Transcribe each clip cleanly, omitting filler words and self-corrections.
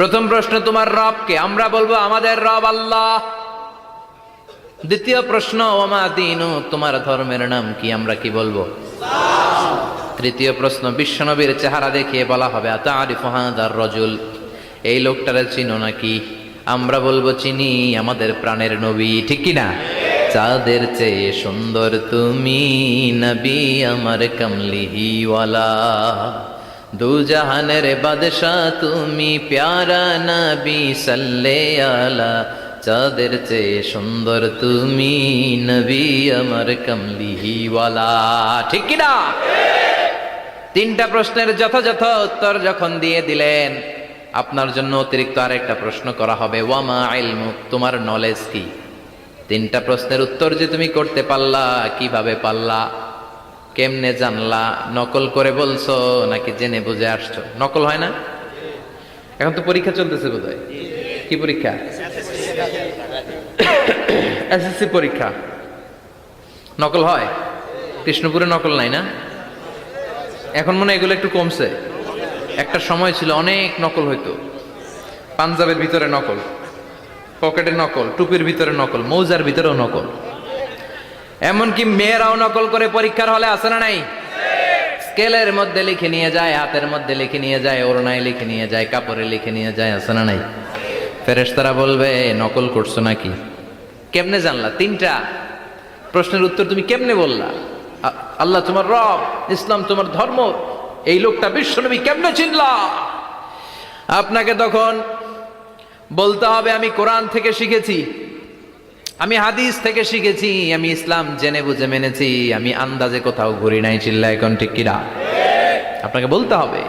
প্রথম প্রশ্ন, তোমার রবকে? আমরা বলবো আমাদের রব আল্লাহ। দ্বিতীয় প্রশ্ন, ওমা দীনু, তোমার ধর্মের নাম কি? আমরা কি বলবো? তৃতীয় প্রশ্ন, বিশ্বনবীর চেহারা দেখিয়ে বলা হবে আতারিফু হাযার রাজুল, এই লোকটারে চিনো নাকি? আমরা বলবো চিনি, আমাদের প্রাণের নবী, ঠিক কি না? চাঁদের চেয়ে সুন্দর তুমি নবী আমার কমলিহিওয়ালা, দু জাহানের বাদশাহ তুমি প্যারা নবী সাল্লে আলা, চাঁদের চেয়ে সুন্দর তুমি নবী আমার কমলিহিওয়ালা, ঠিক কি না? তিনটা প্রশ্নের যথাযথ উত্তর যখন দিয়ে দিলেন, আপনার জন্য অতিরিক্ত আরেকটা প্রশ্ন করা হবে, ওয়ামা ইলমুক, তোমার নলেজ কি? তিনটা প্রশ্নের উত্তর যে তুমি করতে পারলা, কিভাবে পারলা, কেমনে জানলা? নকল করে বলছো নাকি জেনে বুঝে আসছো? নকল হয় না? এখন তো পরীক্ষা চলতেছে বোধহয়। কি পরীক্ষা? এসএসসি পরীক্ষা। নকল হয়? কৃষ্ণপুরে নকল নাই না? এখন মনে হয় এগুলো একটু কমছে। একটা সময় ছিল অনেক নকল হইতো। পাঞ্জাবের ভিতরে নকল, পকেটে নকল, টুপির ভিতরে নকল, মৌজার ভিতরেও নকল, এমনকি মেয়েরাও নকল করে পরীক্ষার হলে আসে না নাই? স্কেলের মধ্যে লিখে নিয়ে যায়, হাতের মধ্যে লিখে নিয়ে যায়, ওড়নায় লিখে নিয়ে যায়, কাপড়ে লিখে নিয়ে যায়, আসে না নাই? ফেরেশতারা বলবে নকল করছো নাকি? কেমনে জানলা? তিনটা প্রশ্নের উত্তর তুমি কেমনে বললা? আল্লাহ তোমার রব, ইসলাম তোমার ধর্ম, এই লোকটা বিশ্বনবী, কেমনে চিনলা? আপনাকে তখন বলতে হবে আমি কোরআন থেকে শিখেছি, আমি হাদিস থেকে শিখেছি, আমি ইসলাম জেনে বুঝে মেনেছি, আমি আন্দাজে কোথাও ঘুরি নাই। চিল্লা এখন ঠিক কিনা? আপনাকে বলতে হবে,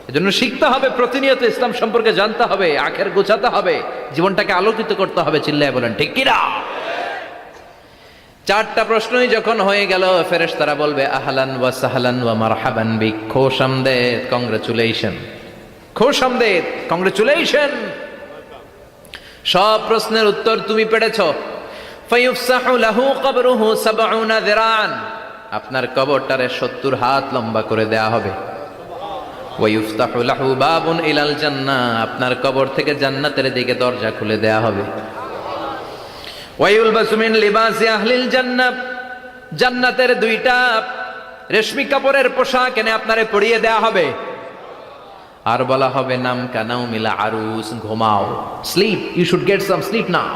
এজন্য শিখতে হবে, প্রতিনিয়ত ইসলাম সম্পর্কে জানতে হবে, আখের গোছাতে হবে, জীবনটাকে আলোকিত করতে হবে। চিল্লায় বলেন ঠিক কিনা? চারটা প্রশ্নই যখন হয়ে গেল, ফেরেশতারা বলবে আহলান ওয়া সাহলান ওয়া মারহাবান বিক, খোশামদেদ, কংগ্রেচুলেশন, খোশামদেদ, কংগ্রেচুলেশন, সব প্রশ্নের উত্তর তুমি পেরেছ। ফায়ুফসাহু লাহু কবরুহু ৭০ যিরান, আপনার কবরটারে ৭০ হাত লম্বা করে দেয়া হবে। ওয়া ইফতাহু লাহু বাবুন ইলাল জান্নাহ, আপনার কবর থেকে জান্নাতের দিকে দরজা খুলে দেয়া হবে। ওয়া ইউলবাসু মিন লিবাসি আহলিল জান্নাহ, জান্নাতের দুইটা রেশমি কাপড়ের পোশাক এনে আপনারে পরিয়ে দেয়া হবে। আর বলা হবে নাম কানাও মিলা আরুস, ঘুমাও, sleep, you should get some sleep now,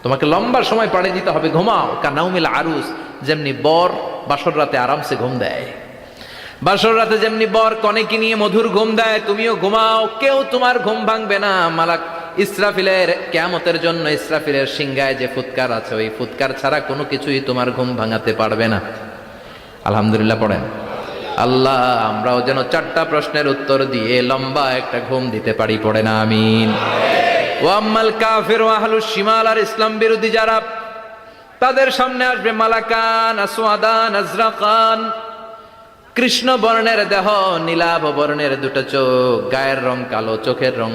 তোমাকে লম্বা সময় পাড়ে দিতে হবে, ঘুমাও। কানাও মিলা আরুস, যেমনি বর বাসর রাতে আরামসে ঘুম দেয়, বাসর রাতে যেমনি বর কনেকে নিয়ে মধুর ঘুম দেয়, তুমিও ঘুমাও, কেউ তোমার ঘুম ভাঙবে না। মালাক ইসরাফিলের, কিয়ামতের জন্য ইসরাফিলের সিংহায় যে ফুৎকার আছে, ওই ফুৎকার ছাড়া কোনো কিছুই তোমার ঘুম ভাঙাতে পারবে না। আলহামদুলিল্লাহ পড়েন। আল্লাহ আমরাও যেন চারটা প্রশ্নের উত্তর দিয়ে লম্বা একটা ঘুম দিতে পারি, পড়ে না আমিন। ওয়াম্মাল কাফির ওয়া আহলুশ শিমাল, আর ইসলাম বিরোধী যারা, তাদের সামনে আসবে মালাকান আসওয়াদান আজরাকান, কৃষ্ণ বর্ণের দেহ, নীলাভ বর্ণের দুটো চোখ, গায়ের রং কালো, চোখের রং